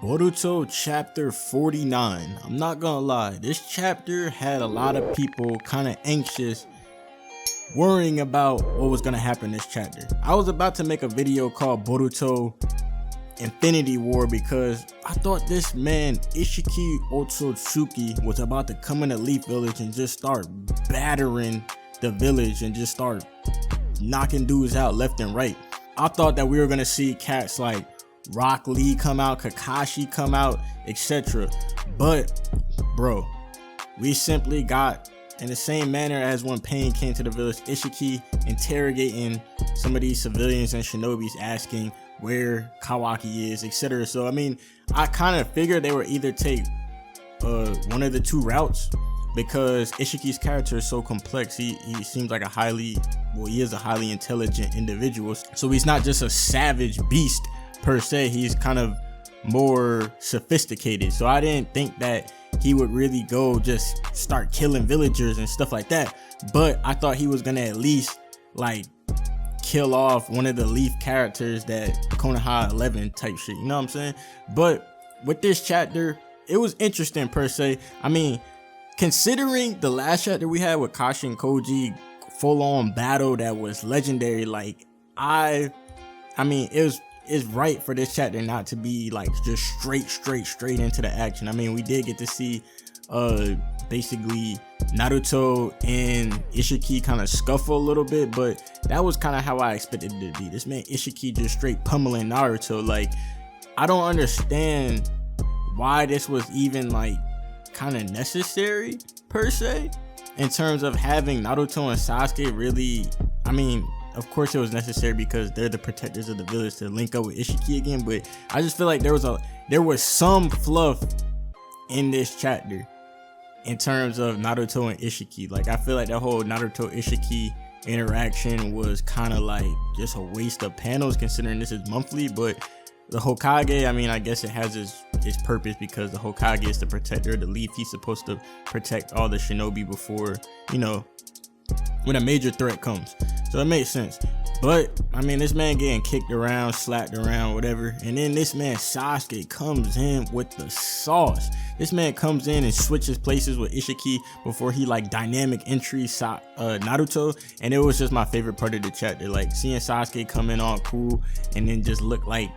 Boruto Chapter 49. I'm not gonna lie, this chapter had a lot of people kind of anxious, worrying about what was gonna happen in this chapter. I was about to make a video called Boruto Infinity War because I thought this man Isshiki Otsutsuki was about to come in the Leaf Village and just start battering the village and just start knocking dudes out left and right. I thought that we were gonna see cats like Rock Lee come out, Kakashi come out, etc. But bro, we simply got, in the same manner as when Pain came to the village, Isshiki interrogating some of these civilians and shinobis, asking where Kawaki is, etc. So I mean, I kind of figured they would either take one of the two routes, because Isshiki's character is so complex. He seems like he is a highly intelligent individual. So he's not just a savage beast per se, he's kind of more sophisticated. So I didn't think that he would really go just start killing villagers and stuff like that, but I thought he was gonna at least like kill off one of the Leaf characters, that Konoha 11 type shit, you know what I'm saying? But with this chapter, it was interesting per se. I mean, considering the last chapter we had with Kashi and Koji, full-on battle that was legendary, like I mean, it's right for this chapter not to be like just straight into the action. I mean, we did get to see basically Naruto and Isshiki kind of scuffle a little bit, but that was kind of how I expected it to be. This man Isshiki just straight pummeling Naruto. Like, I don't understand why this was even like kind of necessary per se, in terms of having Naruto and Sasuke really. I mean, of course it was necessary because they're the protectors of the village to link up with Isshiki again, but I just feel like there was some fluff in this chapter in terms of Naruto and Isshiki. Like, I feel like that whole Naruto Isshiki interaction was kind of like just a waste of panels, considering this is monthly. But the Hokage, I mean, I guess it has its purpose, because the Hokage is the protector of the Leaf. He's supposed to protect all the shinobi before, you know, when a major threat comes. So it makes sense. But I mean, this man getting kicked around, slapped around, whatever, and then this man Sasuke comes in with the sauce. This man comes in and switches places with Isshiki before he like dynamic entry Naruto, and it was just my favorite part of the chapter. Like, seeing Sasuke come in all cool and then just look like,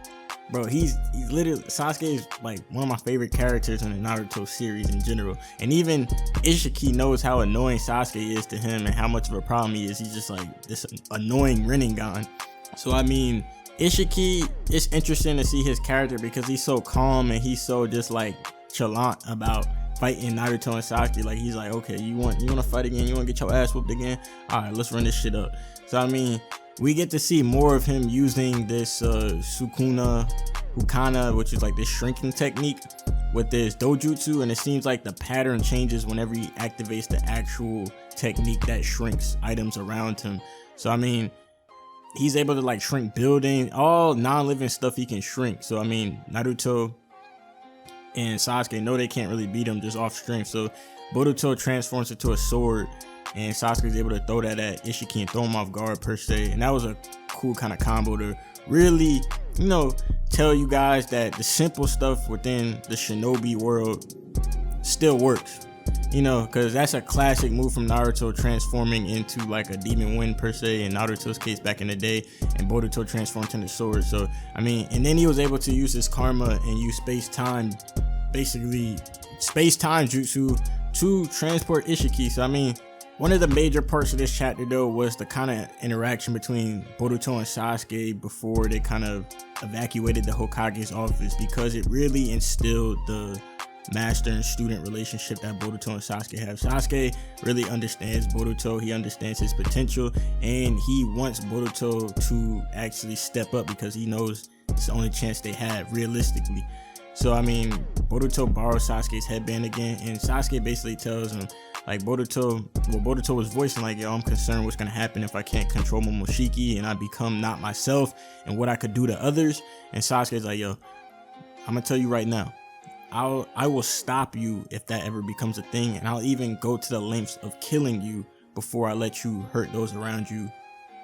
bro, he's literally, Sasuke is like one of my favorite characters in the Naruto series in general. And even Isshiki knows how annoying Sasuke is to him and how much of a problem he is. He's just like this annoying Rinnegan. So I mean, Isshiki, it's interesting to see his character because he's so calm and he's so just like chalant about fighting Naruto and Sasuke. Like, he's like, okay, you want to fight again? You want to get your ass whooped again? All right, let's run this shit up. So I mean, we get to see more of him using this Hukana, which is like this shrinking technique with this dojutsu, and it seems like the pattern changes whenever he activates the actual technique that shrinks items around him. So I mean, he's able to like shrink building, all non-living stuff he can shrink. So I mean, Naruto and Sasuke know they can't really beat him just off strength. So Boruto transforms into a sword, and Sasuke's able to throw that at Isshiki and throw him off guard per se. And that was a cool kind of combo to really, you know, tell you guys that the simple stuff within the shinobi world still works, you know, because that's a classic move from Naruto, transforming into like a demon wind per se, in Naruto's case back in the day, and Boruto transformed into sword. So I mean, and then he was able to use his karma and use space-time, basically space-time jutsu to transport Isshiki. So I mean, one of the major parts of this chapter though was the kind of interaction between Boruto and Sasuke before they kind of evacuated the Hokage's office, because it really instilled the master and student relationship that Boruto and Sasuke have. Sasuke really understands Boruto, he understands his potential, and he wants Boruto to actually step up because he knows it's the only chance they have realistically. So I mean, Boruto borrows Sasuke's headband again, and Sasuke basically tells him, like, Boruto was voicing like, yo, I'm concerned what's gonna happen if I can't control Momoshiki and I become not myself, and what I could do to others. And Sasuke's like, yo, I'm gonna tell you right now, I will stop you if that ever becomes a thing, and I'll even go to the lengths of killing you before I let you hurt those around you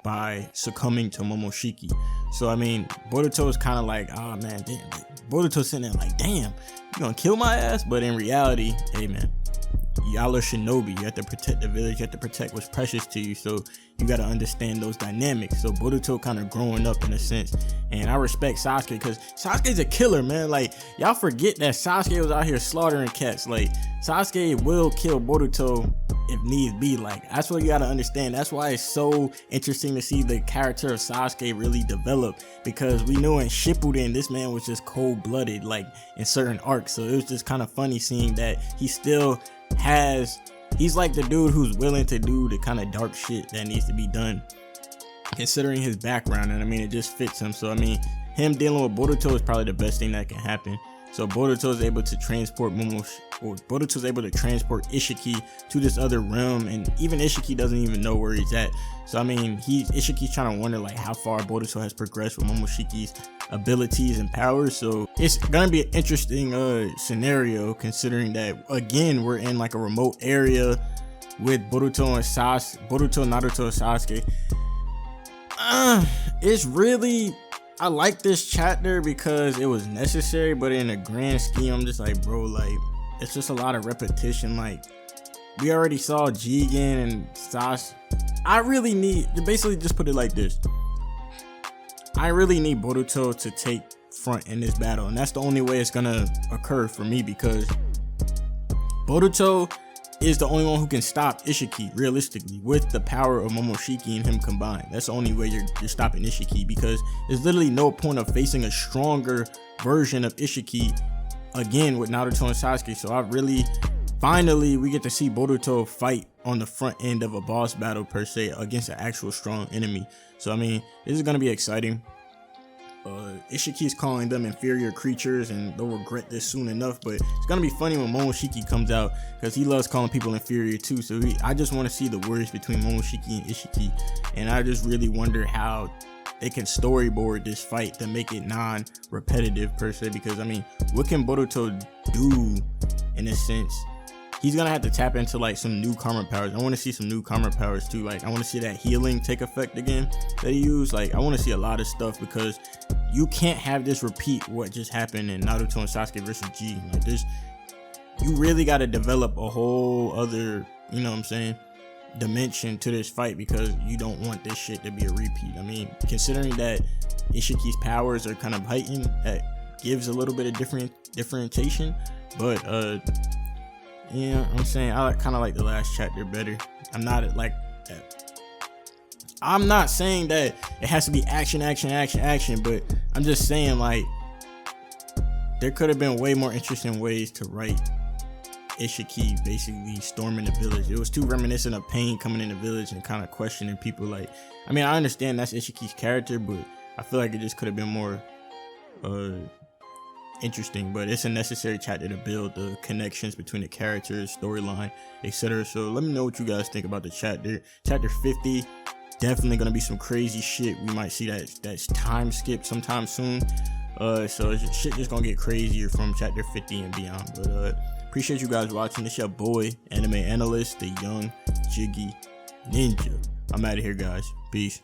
by succumbing to Momoshiki. So I mean, Boruto is kind of like, oh man, damn. Boruto's sitting there like, damn, you gonna kill my ass? But in reality, hey man, y'all are shinobi. You have to protect the village. You have to protect what's precious to you. So you got to understand those dynamics. So Boruto kind of growing up in a sense. And I respect Sasuke because Sasuke's a killer, man. Like, y'all forget that Sasuke was out here slaughtering cats. Like, Sasuke will kill Boruto if needs be. Like, that's what you got to understand. That's why it's so interesting to see the character of Sasuke really develop, because we knew in Shippuden this man was just cold-blooded, like in certain arcs. So it was just kind of funny seeing that he still he's like the dude who's willing to do the kind of dark shit that needs to be done, considering his background. And I mean, it just fits him. So I mean, him dealing with Boruto is probably the best thing that can happen. So Boruto is able to transport Boruto's able to transport Isshiki to this other realm, and even Isshiki doesn't even know where he's at. So I mean, Ishiki's trying to wonder like how far Boruto has progressed with Momoshiki's abilities and powers. So it's gonna be an interesting scenario, considering that again we're in like a remote area with Boruto Naruto and Sasuke. It's really, I like this chapter because it was necessary, but in a grand scheme, I'm just like, bro, like, it's just a lot of repetition. Like, we already saw Jigen and Sasuke. I really need, basically just put it like this, I really need Boruto to take front in this battle, and that's the only way it's gonna occur for me, because Boruto is the only one who can stop Isshiki realistically with the power of Momoshiki and him combined. That's the only way you're stopping Isshiki, because there's literally no point of facing a stronger version of Isshiki again with Naruto and Sasuke. So I really, finally, we get to see Boruto fight on the front end of a boss battle per se against an actual strong enemy. So I mean, this is gonna be exciting. Ishiki's calling them inferior creatures, and they'll regret this soon enough, but it's gonna be funny when Momoshiki comes out, because he loves calling people inferior too. So I just want to see the words between Momoshiki and Isshiki, and I just really wonder how they can storyboard this fight to make it non-repetitive per se, because I mean, what can Boruto do in a sense? He's gonna have to tap into like some new karma powers. I want to see some new karma powers too. Like, I want to see that healing take effect again that he used. Like, I want to see a lot of stuff, because you can't have this repeat what just happened in Naruto and Sasuke versus G. Like, this, you really got to develop a whole other, you know what I'm saying, dimension to this fight, because you don't want this shit to be a repeat. I mean, considering that Ishiki's powers are kind of heightened, that gives a little bit of differentiation. But yeah, I'm saying I kind of like the last chapter better. I'm not saying that it has to be action, but I'm just saying, like, there could have been way more interesting ways to write Isshiki basically storming the village. It was too reminiscent of Pain coming in the village and kind of questioning people. Like, I mean, I understand that's Ishiki's character, but I feel like it just could have been more interesting. But it's a necessary chapter to build the connections between the characters, storyline, etc. So let me know what you guys think about the chapter. Chapter 50, definitely gonna be some crazy shit. We might see that time skip sometime soon. So shit just gonna get crazier from chapter 50 and beyond. But appreciate you guys watching. This your boy, anime analyst, the young Jiggy Ninja. I'm out of here, guys. Peace.